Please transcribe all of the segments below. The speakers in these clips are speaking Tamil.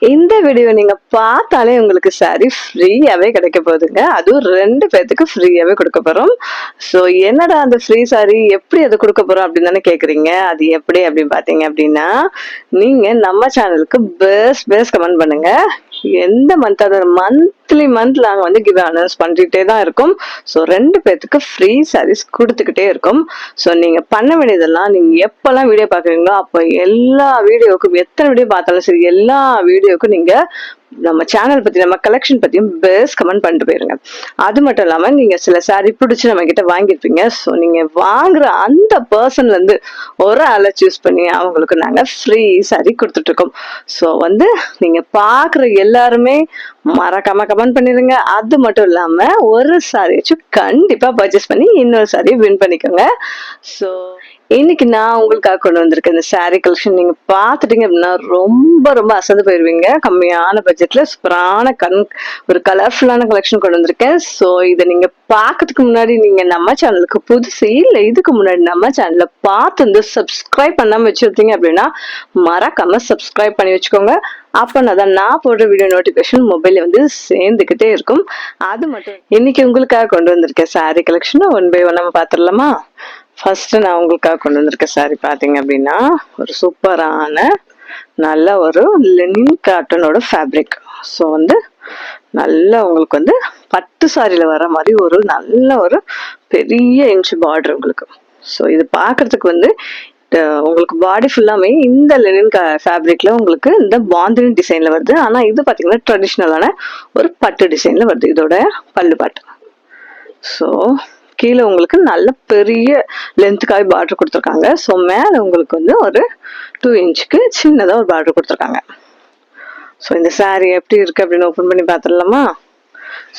இந்த வீடியோ நீங்க பார்த்தாலே உங்களுக்கு சாரி ஃப்ரீயாவே கிடைக்க போகுதுங்க. அதுவும் 2 பேத்துக்கு ஃப்ரீயாவே கொடுக்க போறோம். ஸோ என்னடா அந்த ஃப்ரீ சாரி எப்படி அது கொடுக்க போறோம் அப்படின்னு தானே கேக்குறீங்க. அது எப்படி அப்படின்னு பாத்தீங்க அப்படின்னா, நீங்க நம்ம சேனலுக்கு பெஸ்ட் கமெண்ட் பண்ணுங்க. எந்த மந்த் அது மந்த் நாங்க வந்து கிவ் அனௌன்ஸ் பண்ணிட்டே தான் இருக்கோம். ஸோ 2 பேத்துக்கு ஃப்ரீ சாரீஸ் கொடுத்துக்கிட்டே இருக்கும். ஸோ நீங்க பண்ண வேண்டியதெல்லாம், நீங்க எப்பெல்லாம் வீடியோ பாக்குறீங்களோ அப்ப எல்லா வீடியோவுக்கும் எத்தனை வீடியோ பார்த்தாலும் சரி, எல்லா வீடியோக்கும் நீங்க நம்ம சேனல் பத்தி, நம்ம கலெக்ஷன் பத்தியும் பெஸ்ட் கமெண்ட் பண்ணிட்டு போயிருங்க. அது மட்டும் இல்லாம நீங்க சில சாரி பிடிச்சி நம்ம கிட்ட வாங்கிருப்பீங்க. ஸோ நீங்க வாங்குற அந்த பர்சன்ல இருந்து ஒரு ஆளை சூஸ் பண்ணி அவங்களுக்கு நாங்க ஃப்ரீ சாரி கொடுத்துட்டு இருக்கோம். ஸோ வந்து நீங்க பாக்குற எல்லாருமே மறக்காம கமெண்ட் பண்ணிருங்க. அது மட்டும் இல்லாம ஒரு சாரியாச்சும் கண்டிப்பா பர்ச்சேஸ் பண்ணி இன்னொரு சாரியை வின் பண்ணிக்கோங்க. ஸோ இன்னைக்கு நான் உங்களுக்காக கொண்டு வந்திருக்கேன் இந்த சாரி கலெக்ஷன். நீங்க பாத்துட்டீங்க அப்படின்னா ரொம்ப அசந்து போயிருவீங்க. கம்மியான பட்ஜெட்ல சூப்பரான ஒரு கலர்ஃபுல்லான கலெக்ஷன் கொண்டு வந்திருக்கேன். ஸோ இதை நீங்க பாக்கிறதுக்கு முன்னாடி நீங்க நம்ம சேனலுக்கு புதுசு இல்ல இதுக்கு முன்னாடி நம்ம சேனல்ல பார்த்து வந்து சப்ஸ்கிரைப் பண்ணாம வச்சிருந்தீங்க அப்படின்னா மறக்காம சப்ஸ்கிரைப் பண்ணி வச்சுக்கோங்க. அப்பதான் நான் போடுற வீடியோ நோட்டிபிகேஷன் மொபைல்ல வந்து சேர்ந்துகிட்டே இருக்கும். அது மட்டும் இன்னைக்கு உங்களுக்காக கொண்டு வந்திருக்கேன் sari collection one by one நம்ம பாத்துடலாமா? ஃபர்ஸ்ட் நான் உங்களுக்காக கொண்டு வந்திருக்க சாரி பாத்தீங்க அப்படின்னா, ஒரு சூப்பரான நல்ல ஒரு லெனின் காட்டனோட ஃபேப்ரிக். ஸோ வந்து நல்ல உங்களுக்கு வந்து பட்டு சாரியில வர மாதிரி ஒரு நல்ல ஒரு பெரிய இன்ச் பார்டர் உங்களுக்கு. ஸோ இது பாக்குறதுக்கு வந்து உங்களுக்கு பாடி ஃபுல்லாமே இந்த லெனின் ஃபேப்ரிக்ல உங்களுக்கு இந்த பாந்தினி டிசைன்ல வருது. ஆனா இது பாத்தீங்கன்னா ட்ரெடிஷ்னலான ஒரு பட்டு டிசைன்ல வருது. இதோட பல்லு பாட்டு. ஸோ கீழே உங்களுக்கு நல்ல பெரிய லென்த்துக்காக பார்டர் கொடுத்துருக்காங்க. ஸோ மேலே உங்களுக்கு வந்து ஒரு 2 இன்ச்சுக்கு சின்னதாக ஒரு பார்டர் கொடுத்துருக்காங்க. ஸோ இந்த சாரீ எப்படி இருக்கு அப்படின்னு ஓப்பன் பண்ணி பார்த்துடலாமா?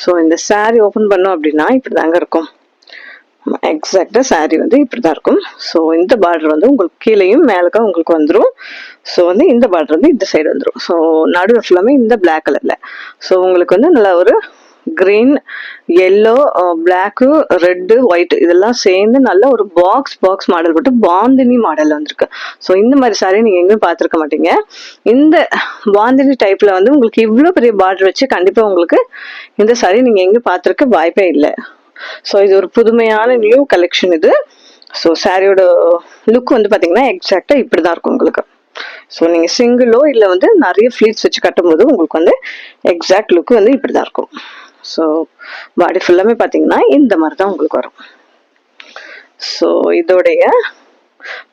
ஸோ இந்த சாரீ ஓப்பன் பண்ணோம் அப்படின்னா இப்படி தாங்க இருக்கும். எக்ஸாக்டா சாரீ வந்து இப்படிதான் இருக்கும். ஸோ இந்த பார்டர் வந்து உங்களுக்கு கீழேயும் மேலுக்கும் உங்களுக்கு வந்துடும். ஸோ வந்து இந்த பார்டர் வந்து இந்த சைடு வந்துடும். ஸோ நடுவில் ஃபுல்லாமே இந்த பிளாக் கலர்ல. ஸோ உங்களுக்கு வந்து நல்ல ஒரு green, yellow, black, red, white இதெல்லாம் சேர்ந்து நல்ல ஒரு பாக்ஸ் மாடல் போட்டு பாந்தினி மாடல் வந்திருக்கு. ஸோ இந்த மாதிரி சாரி நீங்க எங்கேயும் பார்த்துருக்க மாட்டீங்க. இந்த பாந்தினி டைப்ல வந்து உங்களுக்கு இவ்வளவு பெரிய பார்டர் வச்சு கண்டிப்பா உங்களுக்கு இந்த சாரி நீங்க எங்கேயும் பார்த்துருக்க வாய்ப்பே இல்லை. ஸோ இது ஒரு புதுமையான நியூ கலெக்ஷன் இது. ஸோ சாரியோட லுக் வந்து பாத்தீங்கன்னா எக்ஸாக்டா இப்படிதான் இருக்கும் உங்களுக்கு. ஸோ நீங்க சிங்கிளோ இல்லை வந்து நிறைய ஃபிளீட்ஸ் வச்சு கட்டும் போது உங்களுக்கு வந்து எக்ஸாக்ட் லுக் வந்து இப்படிதான் இருக்கும். ஸோ பாடி ஃபுல்லாமே பார்த்தீங்கன்னா இந்த மாதிரி தான் உங்களுக்கு வரும். ஸோ இதோடைய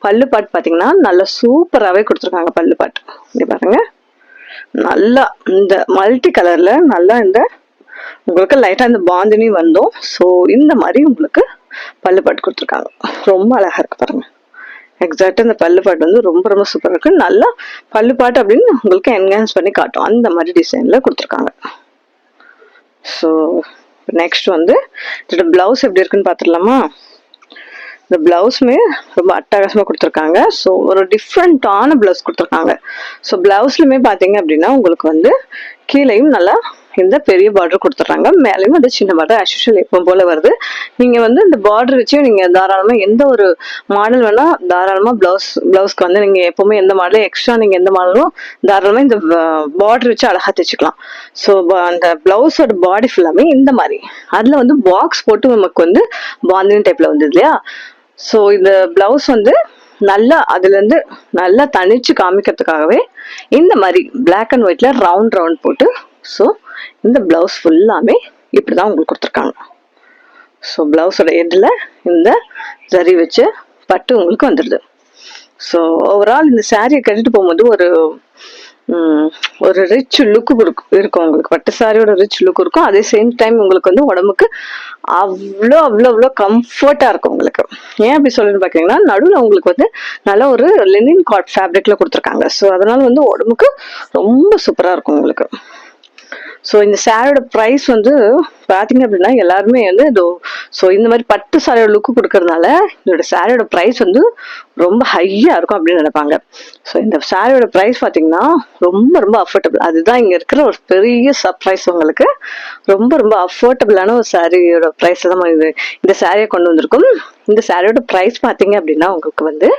பல்லு பாட்டு பார்த்தீங்கன்னா நல்லா சூப்பராகவே கொடுத்துருக்காங்க. பல்லு பாட்டு இங்கே பாருங்க, நல்லா இந்த மல்டி கலர்ல நல்லா இந்த உங்களுக்கு லைட்டா இந்த பாந்தினி வந்தோம். ஸோ இந்த மாதிரி உங்களுக்கு பல்லு பாட்டு கொடுத்துருக்காங்க. ரொம்ப அழகா இருக்கு பாருங்க. எக்ஸாக்டா இந்த பல்லு பாட்டு வந்து ரொம்ப சூப்பரா இருக்கு. நல்லா பல்லு பாட்டு அப்படின்னு உங்களுக்கு என்ஹான்ஸ் பண்ணி காட்டும். அந்த மாதிரி டிசைன்ல கொடுத்துருக்காங்க. ஸோ நெக்ஸ்ட் வந்து இதோட பிளவுஸ் எப்படி இருக்குன்னு பார்த்துடலாமா? இந்த பிளவுஸுமே ரொம்ப அட்டகாசமாக கொடுத்துருக்காங்க. ஸோ ஒரு டிஃப்ரெண்டான பிளவுஸ் கொடுத்துருக்காங்க. ஸோ பிளவுஸ்லுமே பார்த்தீங்க அப்படின்னா உங்களுக்கு வந்து கீழேயும் நல்லா இந்த பெரிய பார்டர் கொடுத்துட்றாங்க, மேலேயும் அந்த சின்ன பார்டர் ஆஸ்யூஷுவல் எப்பவும் போல வருது. நீங்க வந்து இந்த பார்டர் வச்சு நீங்க தாராளமா எந்த ஒரு மாடல் வேணா தாராளமா பிளவுஸ்க்கு வந்து நீங்க எப்பவுமே எந்த மாடலும் எக்ஸ்ட்ரா நீங்க எந்த மாடலும் தாராளமா இந்த பார்டர் வச்சு அழகா தைச்சுக்கலாம். ஸோ அந்த பிளவுஸோட பாடி ஃபுல்லாமே இந்த மாதிரி அதுல வந்து பாக்ஸ் போட்டு நமக்கு வந்து பாந்தினி டைப்ல வந்து இல்லையா? ஸோ இந்த பிளவுஸ் வந்து நல்லா அதுல இருந்து நல்லா தனிச்சு காமிக்கிறதுக்காகவே இந்த மாதிரி பிளாக் அண்ட் ஒயிட்ல ரவுண்ட் போட்டு ஸோ இந்த பிளவுஸ் ஃபுல்லாமே இப்படிதான் உங்களுக்கு கொடுத்துருக்காங்க. ஸோ பிளவுஸோட எட்ல இந்த ஜரி வச்சு பட்டு உங்களுக்கு வந்துடுது. ஸோ ஓவரால் இந்த சாரியை கட்டிட்டு போகும்போது ஒரு ரிச் லுக்கு இருக்கும் உங்களுக்கு. பட்டு சாரியோட ரிச் லுக் இருக்கும். அதே சேம் டைம் உங்களுக்கு வந்து உடம்புக்கு அவ்வளோ கம்ஃபர்ட்டா இருக்கும் உங்களுக்கு. ஏன் அப்படி சொல்லுன்னு பாத்தீங்கன்னா நடுவில் உங்களுக்கு வந்து நல்ல ஒரு லெனின் காட் ஃபேப்ரிக்ல கொடுத்துருக்காங்க. ஸோ அதனால வந்து உடம்புக்கு ரொம்ப சூப்பரா இருக்கும் உங்களுக்கு. ஸோ இந்த சாரியோட ப்ரைஸ் வந்து பார்த்தீங்க அப்படின்னா எல்லாருமே வந்து ஸோ இந்த மாதிரி பட்டு சாரியோட லுக்கு கொடுக்கறதுனால இதோட சாரியோட ப்ரைஸ் வந்து ரொம்ப ஹையா இருக்கும் அப்படின்னு நினைப்பாங்க. ஸோ இந்த சாரியோட ப்ரைஸ் பார்த்தீங்கன்னா ரொம்ப அஃபோர்டபுள். அதுதான் இங்கே இருக்கிற ஒரு பெரிய சர்ப்ரைஸ் உங்களுக்கு. ரொம்ப அஃபோர்டபுளான ஒரு சாரியோட ப்ரைஸ் தான் இந்த சாரியை கொண்டு வந்திருக்கும். இந்த சாரியோட ப்ரைஸ் பார்த்தீங்க அப்படின்னா உங்களுக்கு வந்து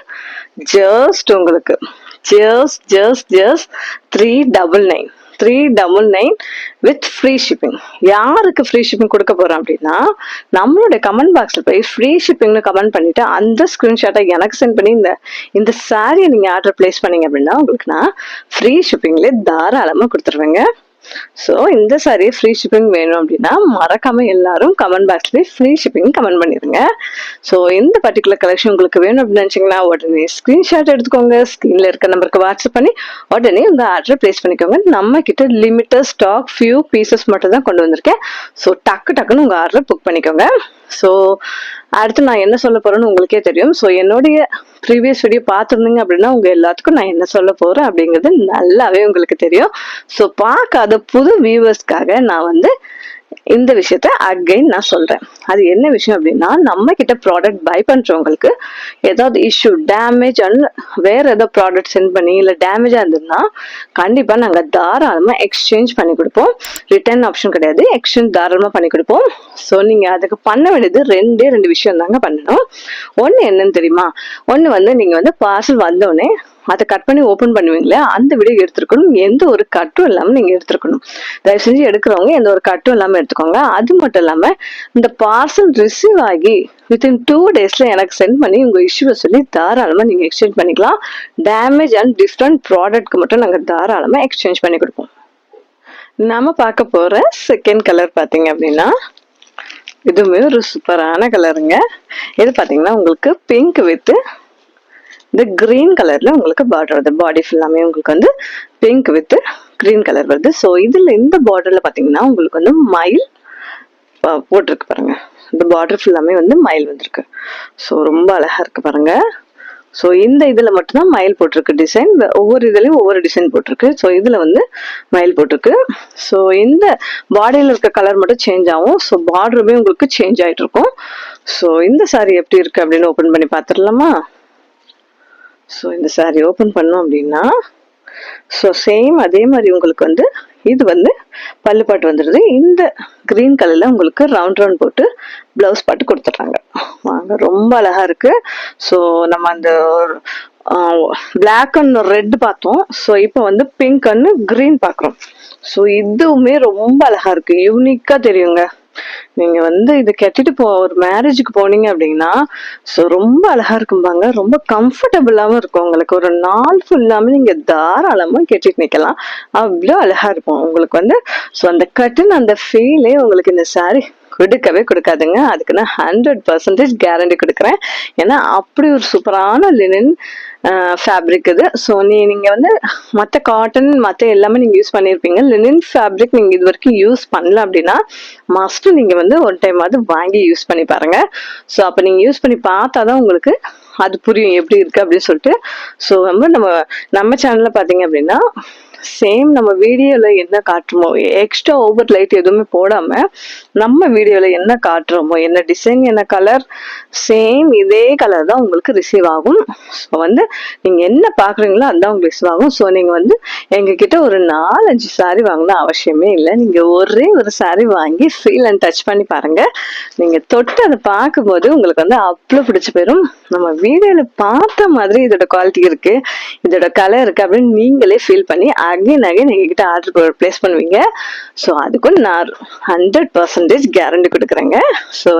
ஜஸ்ட் 399 399 வித் ஃப்ரீ ஷிப்பிங். யாருக்கு ஃப்ரீ ஷிப்பிங் கொடுக்க போறோம் அப்படின்னா, நம்மளுடைய கமெண்ட் பாக்ஸ்ல போய் ஃப்ரீ ஷிப்பிங்னு கமெண்ட் பண்ணிட்டு அந்த ஸ்கிரீன்ஷாட்டை எனக்கு சென்ட் பண்ணி இந்த சாரியை நீங்க ஆர்டர் பிளேஸ் பண்ணீங்க அப்படின்னா உங்களுக்கு நான் ஃப்ரீ ஷிப்பிங்லேயே தாராளமா கொடுத்துருவேங்க. ஸோ இந்த சாரி ஃப்ரீ ஷிப்பிங் வேணும் அப்படின்னா மறக்காம எல்லாரும் கமெண்ட் பாக்ஸ்ல ஃப்ரீ ஷிப்பிங் கமெண்ட் பண்ணிடுங்க. ஸோ இந்த பர்டிகுலர் கலெக்ஷன் உங்களுக்கு வேணும் அப்படின்னு நினைச்சீங்கன்னா உடனே ஸ்கிரீன்ஷாட் எடுத்துக்கோங்க. ஸ்கிரீன்ல இருக்க நம்பருக்கு வாட்ஸ்அப் பண்ணி உடனே உங்க ஆர்டர் பிளேஸ் பண்ணிக்கோங்க. நம்ம கிட்ட லிமிட்டட் ஸ்டாக் ஃபியூ பீசஸ் மட்டும் தான் கொண்டு வந்திருக்கேன். ஸோ டக்குன்னு உங்க ஆர்டர் புக் பண்ணிக்கோங்க. ஸோ அடுத்து நான் என்ன சொல்ல போறேன்னு உங்களுக்கே தெரியும். ஸோ என்னுடைய ப்ரீவியஸ் வீடியோ பார்த்துருந்தீங்க அப்படின்னா உங்க எல்லாத்துக்கும் நான் என்ன சொல்ல போறேன் அப்படிங்கிறது நல்லாவே உங்களுக்கு தெரியும். ஸோ பார்க்காத புது வியூவர்ஸ்க்காக நான் இந்த விஷயத்த அகைன் நான் சொல்றேன். அது என்ன விஷயம் அப்படின்னா, நம்ம கிட்ட ப்ராடக்ட் பை பண்றவங்களுக்கு ஏதாவது இஷ்யூ டேமேஜ் வேற ஏதாவது ப்ராடக்ட் சென்ட் பண்ணி இல்ல டேமேஜா இருந்ததுன்னா கண்டிப்பா நாங்க தாராளமா எக்ஸ்சேஞ்ச் பண்ணி கொடுப்போம். ரிட்டர்ன் ஆப்ஷன் கிடையாது, எக்ஸ்சேஞ்ச் தாராளமா பண்ணி கொடுப்போம். ஸோ நீங்க அதுக்கு பண்ண வேண்டியது ரெண்டு விஷயம் தாங்க பண்ணணும். ஒண்ணு என்னன்னு தெரியுமா, ஒண்ணு நீங்க பார்சல் வந்தோடனே அதை கட் பண்ணி ஓபன் பண்ணுவீங்களே அந்த வீடியோ எடுத்துருக்கணும். எந்த ஒரு கட்டும் இல்லாம நீங்க எடுத்துருக்கணும். தயவு செஞ்சு எடுக்கிறவங்க எந்த ஒரு கட்டும் இல்லாம எடுத்துக்கோங்க. அது மட்டும் இல்லாம இந்த பார்சல் ரிசீவ் ஆகி வித்தின் 2 daysல எனக்கு சென்ட் பண்ணி உங்க இஷ்யூவை சொல்லி தாராளமா நீங்க எக்ஸ்சேஞ்ச் பண்ணிக்கலாம். டேமேஜ் அண்ட் டிஃப்ரெண்ட் ப்ராடக்ட்க்கு மட்டும் நாங்க தாராளமா எக்ஸ்சேஞ்ச் பண்ணி கொடுப்போம். நாம பார்க்க போற செகண்ட் கலர் பாத்தீங்க அப்படின்னா, இதுவுமே ஒரு சூப்பரான கலருங்க. இது பாத்தீங்கன்னா உங்களுக்கு பிங்க் வித் இந்த கிரீன் கலர்ல உங்களுக்கு பார்டர் வருது. பாடி ஃபுல்லாமே உங்களுக்கு பிங்க் வித் கிரீன் கலர் வருது. ஸோ இதுல இந்த பார்டர்ல பாத்தீங்கன்னா உங்களுக்கு மயில் போட்டிருக்கு பாருங்க. இந்த பார்டர் ஃபுல்லாமே மயில் வந்திருக்கு. ஸோ ரொம்ப அழகா இருக்கு பாருங்க. ஸோ இந்த இதுல மட்டும்தான் மயில் போட்டிருக்கு டிசைன். ஒவ்வொரு இதுலயும் ஒவ்வொரு டிசைன் போட்டிருக்கு. ஸோ இதுல மயில் போட்டிருக்கு. ஸோ இந்த பாடியில இருக்க கலர் மட்டும் சேஞ்ச் ஆகும். ஸோ பார்டருமே உங்களுக்கு சேஞ்ச் ஆயிட்டு இருக்கும். ஸோ இந்த சாரி எப்படி இருக்கு அப்படின்னு ஓபன் பண்ணி பாத்துடலாமா? ஸோ இந்த சாரி ஓப்பன் பண்ணோம் அப்படின்னா, ஸோ சேம் அதே மாதிரி உங்களுக்கு இது பல்லு பாட்டு வந்துடுது. இந்த கிரீன் கலர்ல உங்களுக்கு ரவுண்ட் போட்டு பிளவுஸ் பாட்டு கொடுத்துட்றாங்க. வாங்க, ரொம்ப அழகா இருக்கு. ஸோ நம்ம அந்த பிளாக் அண்ட் ரெட் பார்த்தோம். ஸோ இப்போ பிங்க் அண்ட் கிரீன் பார்க்குறோம். ஸோ இதுவுமே ரொம்ப அழகா இருக்கு, யூனிக்கா தெரியுங்க. நீங்க இதை கட்டிட்டு ஒரு மேரேஜுக்கு போனீங்க அப்படின்னா ஸோ ரொம்ப அழகா இருக்கும்பாங்க. ரொம்ப கம்ஃபர்டபுளாவும் இருக்கும். உங்களுக்கு ஒரு நாள் ஃபுல்லாமே நீங்க தாராளமா கட்டிட்டு நிக்கலாம். அவ்வளோ அழகா இருக்கும் உங்களுக்கு ஸோ அந்த கட்டுன்னு அந்த ஃபீலே உங்களுக்கு இந்த சாரி கொடுக்கவே கொடுக்காதுங்க. அதுக்கு நான் 100% கேரண்டி கொடுக்குறேன். ஏன்னா அப்படி ஒரு சூப்பரான லினன் ஃபேப்ரிக் இது. ஸோ நீங்க மற்ற காட்டன் மற்ற எல்லாமே நீங்க யூஸ் பண்ணியிருப்பீங்க. லினன் ஃபேப்ரிக் நீங்க இது வரைக்கும் யூஸ் பண்ணல அப்படின்னா மஸ்ட் நீங்க ஒன் டைம் வாங்கி யூஸ் பண்ணி பாருங்க. ஸோ அப்ப நீங்க யூஸ் பண்ணி பார்த்தாதான் உங்களுக்கு அது புரியும் எப்படி இருக்கு அப்படின்னு சொல்லிட்டு. ஸோ நம்ம சேனல்ல பாத்தீங்க அப்படின்னா சேம் நம்ம வீடியோல என்ன காட்டுறோமோ, எக்ஸ்ட்ரா ஓவர் லைட் எதுவுமே போடாம நம்ம வீடியோல என்ன காட்டுறோமோ, என்ன டிசைன் என்ன கலர் சேம் இதே கலர் தான் உங்களுக்கு ரிசீவ் ஆகும். ஸோ நீங்க என்ன பாக்குறீங்களோ அதுதான் உங்களுக்கு ரிசீவ் ஆகும். ஸோ நீங்க எங்க கிட்ட ஒரு 4-5 சாரி வாங்கணும் அவசியமே இல்லை. நீங்க ஒரே ஒரு சாரி வாங்கி ஃபீல் அண்ட் டச் பண்ணி பாருங்க. நீங்க தொட்டு அதை பார்க்கும்போது உங்களுக்கு அவ்வளோ பிடிச்சு போயிடும். நம்ம வீடியோல பார்த்த மாதிரி இதோட குவாலிட்டி இருக்கு, இதோட கலர் இருக்கு அப்படின்னு நீங்களே ஃபீல் பண்ணி அகைன் எங்ககிட்ட ஆர்டர் பிளேஸ் பண்ணுவீங்க. ஸோ அதுக்கும் நான் 100% கேரண்டி கொடுக்குறேங்க. ஸோ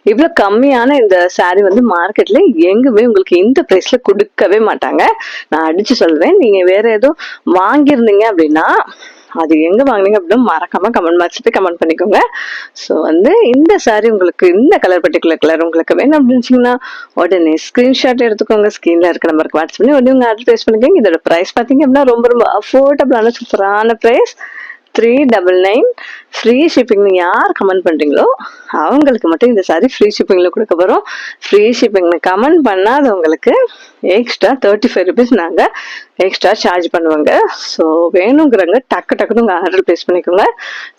இவ்வளவு கம்மியான இந்த சாரி மார்க்கெட்ல எங்குமே உங்களுக்கு இந்த பிரைஸ்ல கொடுக்கவே மாட்டாங்க. நான் அடிச்சு சொல்றேன். நீங்க வேற ஏதோ வாங்கியிருந்தீங்க அப்படின்னா அது எங்க வாங்கினீங்க அப்படின்னு மறக்காம கமெண்ட் பாக்ஸ்ல போய் கமெண்ட் பண்ணிக்கோங்க. ஸோ இந்த சாரி உங்களுக்கு இந்த பர்டிகுலர் கலர் உங்களுக்கு வேணும் அப்படின்னு உடனே ஸ்கிரீன்ஷாட் எடுத்துக்கோங்க. ஸ்கிரீன்ல இருக்க நம்பருக்கு வாட்ஸ்அப் பண்ணி உடனே உங்க ஆர்டர் பிளேஸ் பண்ணிக்கோங்க. இதோட பிரைஸ் பாத்தீங்க அப்படின்னா ரொம்ப அஃபோர்டபுளான சூப்பரான பிரைஸ் 399. ஃப்ரீ ஷிப்பிங் யார் கமெண்ட் பண்றீங்களோ அவங்களுக்கு மட்டும் இந்த சாரி ஃப்ரீ ஷிப்பிங்ல கொடுக்க போறோம். ஃப்ரீ ஷிப்பிங்ல கமெண்ட் பண்ணாதவங்களுக்கு எக்ஸ்ட்ரா 35 rupees நாங்க எக்ஸ்ட்ரா சார்ஜ் பண்ணுவாங்க. ஸோ வேணுங்கிறவங்க டக்குன்னு உங்க ஆர்டர் பிளேஸ் பண்ணிக்கோங்க.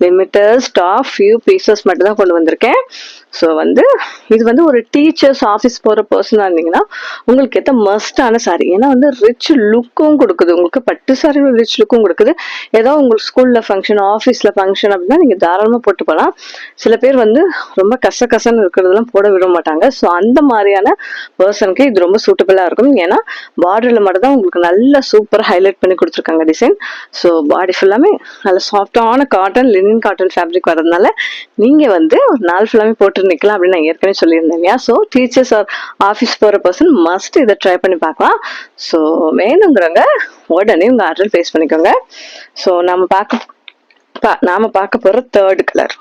லிமிட்டட் ஸ்டாக் ஃபியூ பீசஸ் மட்டும் தான் கொண்டு வந்திருக்கேன். ஸோ இது ஒரு டீச்சர்ஸ் ஆஃபீஸ் போற பர்சனா இருந்தீங்கன்னா உங்களுக்கு ஏற்ற மஸ்டான சாரி. ஏன்னா ரிச் லுக்கும் கொடுக்குது. உங்களுக்கு பட்டு சாரி ரிச் லுக்கும் கொடுக்குது. ஏதோ உங்களுக்கு ஸ்கூல்ல ஃபங்க்ஷன் ஆஃபீஸ்ல ஃபங்க்ஷன் அப்படின்னா நீங்க தாராளமா போட்டு போகலாம். சில பேர் ரொம்ப கசன்னு இருக்கிறதெல்லாம் போட விட மாட்டாங்க. ஸோ அந்த மாதிரியான பர்சனுக்கு இது ரொம்ப சூட்டபிளா இருக்கும். ஏன்னா பார்டர்ல மட்டும் தான் உங்களுக்கு நல்ல சூப்பர் ஹைலைட் பண்ணி கொடுத்துருக்காங்க டிசைன். ஸோ பாடி ஃபுல்லாமே நல்ல சாஃப்டான காட்டன், லினன் காட்டன் ஃபேப்ரிக் வரதுனால நீங்கள் வந்து ஒரு நாள் ஃபுல்லாமே போட்டு நிற்கலாம் அப்படின்னு நான் ஏற்கனவே சொல்லியிருந்தேன் இல்லையா. ஸோ டீச்சர்ஸ் ஆர் ஆஃபீஸ் போகிற பர்சன் மஸ்ட் இதை ட்ரை பண்ணி பார்க்கலாம். ஸோ வேணுங்கிறவங்க உடனே உங்கள் ஆர்டர் பேஸ் பண்ணிக்கோங்க. ஸோ நாம பார்க்க போகிற தேர்ட் கலர்.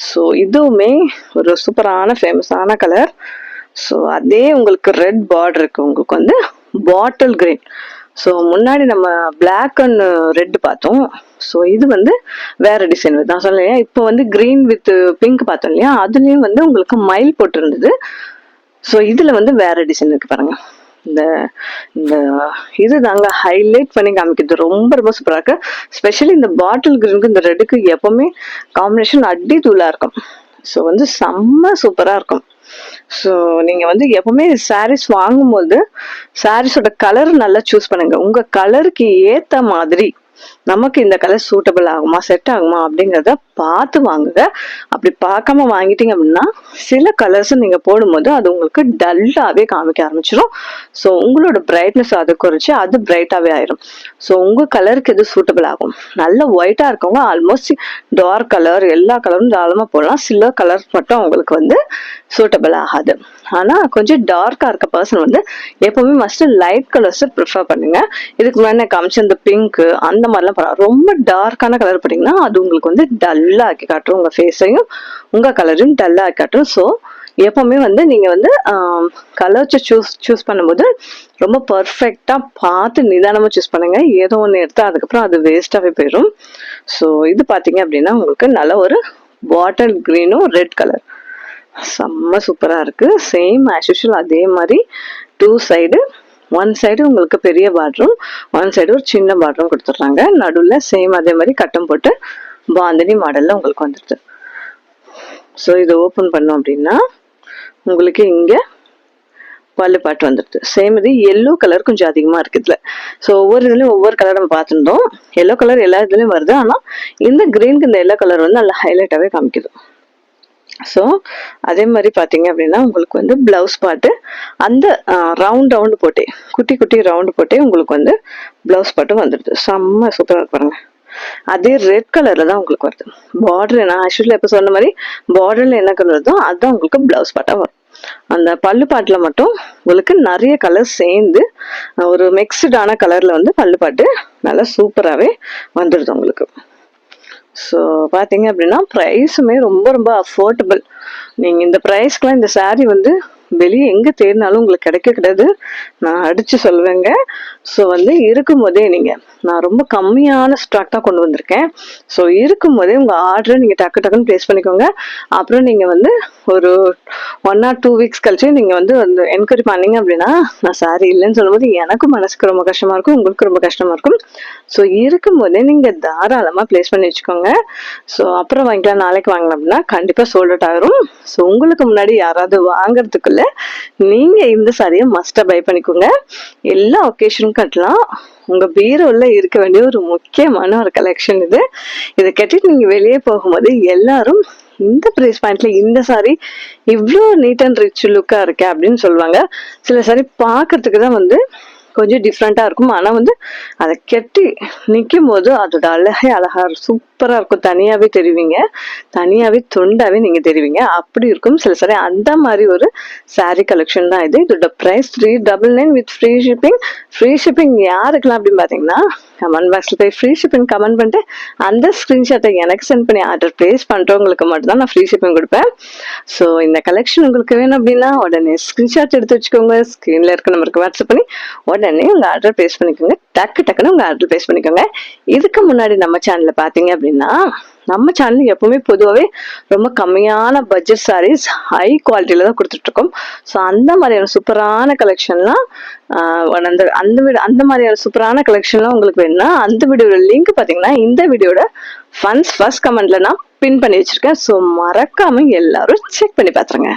ஸோ இதுவுமே ஒரு சூப்பரான ஃபேமஸான கலர். ஸோ அதே உங்களுக்கு ரெட் பார்டர் இருக்கு, உங்களுக்கு வந்து பாட்டில் கிரீன். ஸோ முன்னாடி நம்ம பிளாக் அண்ட் ரெட் பார்த்தோம். ஸோ இது வந்து வேற டிசைன். நான் சொன்னேன் இப்போ வந்து கிரீன் வித் பிங்க் பார்த்தோம் இல்லையா, அதுலேயும் வந்து உங்களுக்கு மயில் போட்டு இருந்தது. ஸோ இதுல வந்து வேற டிசைன் இருக்கு பாருங்க. இந்த இந்த இது தாங்க ஹைலைட் பண்ணி காமிக்கிறது. ரொம்ப ரொம்ப சூப்பரா இருக்கு. ஸ்பெஷலி இந்த பாட்டில் கிரீனுக்கு இந்த ரெட்டுக்கு எப்பவுமே காம்பினேஷன் அடி தூளா இருக்கும். ஸோ வந்து செம்ம சூப்பரா இருக்கும். ஸோ நீங்க வந்து எப்பவுமே சாரீஸ் வாங்கும்போது சாரீஸோட கலர் நல்லா சூஸ் பண்ணுங்க. உங்க கலருக்கு ஏத்த மாதிரி நமக்கு இந்த கலர் சூட்டபிள் ஆகுமா, செட் ஆகுமா அப்படிங்கிறத பார்த்து வாங்குங்க. அப்படி பார்க்காம வாங்கிட்டீங்க அப்படின்னா சில கலர்ஸ் நீங்க போடும்போது அது உங்களுக்கு டல்லாவே காமிக்க ஆரம்பிச்சிடும். ஸோ உங்களோட பிரைட்னஸ் அதை குறைச்சி அது பிரைட்டாவே ஆயிரும். ஸோ உங்க கலருக்கு எது சூட்டபிள் ஆகும். நல்ல ஒயிட்டா இருக்கவங்க ஆல்மோஸ்ட் டார்க் கலர் எல்லா கலரும் தாராளமா போடலாம். சில கலர்ஸ் மட்டும் அவங்களுக்கு வந்து சூட்டபிள் ஆகாது. ஆனா கொஞ்சம் டார்க்கா இருக்க பர்சன் வந்து எப்பவுமே மஸ்ட் லைட் கலர்ஸ் ப்ரிஃபர் பண்ணுங்க. இதுக்கு முன்னாடி காமிச்ச இந்த பிங்க் அந்த மாதிரிலாம் ரொம்ப டார்க்கான கலர் போட்டீங்கன்னா அது உங்களுக்கு வந்து டல்லா ஆக்கி காட்டும். உங்க ஃபேஸையும் உங்க கலரையும் டல்லா ஆக்கி காட்டும். ஸோ எப்பவுமே வந்து நீங்க வந்து கலர்ஸ் சூஸ் பண்ணும்போது ரொம்ப பர்ஃபெக்டா பார்த்து நிதானமா சூஸ் பண்ணுங்க. ஏதோ ஒன்று எடுத்தா அதுக்கப்புறம் அது வேஸ்டாவே போயிடும். ஸோ இது பாத்தீங்க அப்படின்னா உங்களுக்கு நல்ல ஒரு பாட்டில் கிரீனும் ரெட் கலர் செம்ம சூப்பரா இருக்கு. சேம் ஆஸ் யூஷுவல் அதே மாதிரி டூ சைடு, ஒன் சைடு உங்களுக்கு பெரிய பார்டரும் ஒன் சைடு ஒரு சின்ன பார்டரும் கொடுத்துட்றாங்க. நடுவில் சேம் அதே மாதிரி கட்டம் போட்டு பாந்தினி மாடல்ல உங்களுக்கு வந்துடுது. ஸோ இதை ஓப்பன் பண்ணோம் அப்படின்னா உங்களுக்கு இங்க பல்லு பாட்டு வந்துடுது. சேம் இது எல்லோ கலர் கொஞ்சம் அதிகமா இருக்கு இதுல. ஸோ ஒவ்வொரு இதுலயும் ஒவ்வொரு கலர் நம்ம பார்த்துருந்தோம். எல்லோ கலர் எல்லா இதுலயும் வருது. ஆனா இந்த கிரீனுக்கு இந்த எல்லோ கலர் வந்து நல்லா ஹைலைட்டாவே காமிக்குது. ஸோ அதே மாதிரி பார்த்தீங்க அப்படின்னா உங்களுக்கு வந்து பிளவுஸ் பாட்டு அந்த ரவுண்ட் போட்டே குட்டி குட்டி ரவுண்டு போட்டே உங்களுக்கு வந்து பிளவுஸ் பாட்டு வந்துடுது. செம்ம சூப்பராக இருக்கு பாருங்க. அதே ரெட் கலர்ல தான் உங்களுக்கு வருது. பார்டர் நான் ஆக்சுவலி எப்போ சொன்ன மாதிரி பார்டர்ல என்ன கலர் வருதோ அதுதான் உங்களுக்கு பிளவுஸ் பாட்டா வரும். அந்த பல்லு பாட்டுல மட்டும் உங்களுக்கு நிறைய கலர் சேர்ந்து ஒரு மிக்ஸ்டான கலர்ல வந்து பல்லு பாட்டு நல்லா சூப்பராகவே வந்துடுது உங்களுக்கு. ஸோ பார்த்தீங்க அப்படின்னா ப்ரைஸுமே ரொம்ப ரொம்ப அஃபோர்டபுள். நீங்கள் இந்த ப்ரைஸ்க்கெலாம் இந்த சாரீ வந்து வெளியே எங்கே தேடினாலும் உங்களுக்கு கிடையாது, நான் அடித்து சொல்லுவேங்க. ஸோ வந்து இருக்கும் போதே நீங்கள் நான் ரொம்ப கம்மியான ஸ்டாக் தான் கொண்டு வந்திருக்கேன். ஸோ இருக்கும் போதே உங்கள் ஆர்டரை நீங்கள் டக்குன்னு ப்ளேஸ் பண்ணிக்கோங்க. அப்புறம் நீங்கள் வந்து ஒரு 1 or 2 வீக்ஸ் கழிச்சு நீங்கள் வந்து என்கொயரி பண்ணீங்க அப்படின்னா நான் சாரி இல்லைன்னு சொல்லும்போது எனக்கும் மனசுக்கு ரொம்ப கஷ்டமாக இருக்கும், உங்களுக்கு ரொம்ப கஷ்டமாக இருக்கும். ஸோ இருக்கும் போதே நீங்கள் தாராளமாக ப்ளேஸ் பண்ணி வச்சுக்கோங்க. ஸோ அப்புறம் வாங்கிக்கலாம், நாளைக்கு வாங்கலாம் அப்படின்னா கண்டிப்பாக சோல்ட் அவுட் ஆகிரும். ஸோ உங்களுக்கு முன்னாடி யாராவது வாங்குறதுக்குள்ள நீங்க இந்த சாரியை மஸ்டா பை பண்ணிக்கோங்க. எல்லா ஒகேஷனுக்கும் கட்டலாம். உங்க பீரோல இருக்க வேண்டிய ஒரு முக்கியமான ஒரு கலெக்ஷன் இது. இதை கட்டிட்டு நீங்க வெளியே போகும்போது எல்லாரும் இந்த பிரைஸ் பாயிண்ட்ல இந்த சாரி இவ்வளோ நீட் அண்ட் ரிச் லுக்கா இருக்கு அப்படின்னு சொல்லுவாங்க. சில சாரி பாக்குறதுக்கு தான் வந்து கொஞ்சம் டிஃப்ரெண்டா இருக்கும். ஆனா வந்து அதை கெட்டி நிற்கும் போது அதோட அழகே அழகா சூப்பரா இருக்கும். தனியாவே தெரிவிங்க, தனியாவே தொண்டாவே நீங்க தெரிவிங்க, அப்படி இருக்கும். சில சரி அந்த மாதிரி ஒரு சாரீ கலெக்ஷன் தான் இது. இதோட price 399 with free shipping. Free shipping யாருக்கலாம் அப்படின்னு பாத்தீங்கன்னா கமெண்ட் பாக்ஸ்ல போய் ஃப்ரீ ஷிப்பிங் கமெண்ட் பண்ணிட்டு அந்த ஸ்கிரீன்ஷாட்டை எனக்கு சென்ட் பண்ணி ஆர்டர் பிளேஸ் பண்றவங்களுக்கு மட்டும் தான் நான் ஃப்ரீ ஷிப்பிங் கொடுப்பேன். ஸோ இந்த கலெக்ஷன் உங்களுக்கு வேணும் அப்படின்னா உடனே ஸ்கிரீன்ஷாட் எடுத்து வச்சுக்கோங்க. ஸ்கிரீன்ல இருக்க நம்பருக்கு வாட்ஸ்அப் பண்ணி உடனே உங்க ஆர்டர் பிளேஸ் பண்ணிக்கோங்க. டக்குன்னு உங்க ஆர்டர் பிளேஸ் பண்ணிக்கோங்க. இதுக்கு முன்னாடி நம்ம சேனல்ல பாத்தீங்க அப்படின்னா நம்ம சேனல் எப்பவுமே பொதுவாகவே ரொம்ப கம்மியான பட்ஜெட் சாரீஸ் ஹை குவாலிட்டியில தான் கொடுத்துட்டு இருக்கோம். ஸோ அந்த மாதிரியான சூப்பரான கலெக்ஷன்லாம் அந்த மாதிரியான சூப்பரான கலெக்ஷன்லாம் உங்களுக்கு வேணும்னா அந்த வீடியோட லிங்க் பார்த்தீங்கன்னா இந்த வீடியோட ஃபர்ஸ்ட் கமெண்ட்ல நான் பின் பண்ணி வச்சிருக்கேன். ஸோ மறக்காம எல்லாரும் செக் பண்ணி பார்த்துருங்க.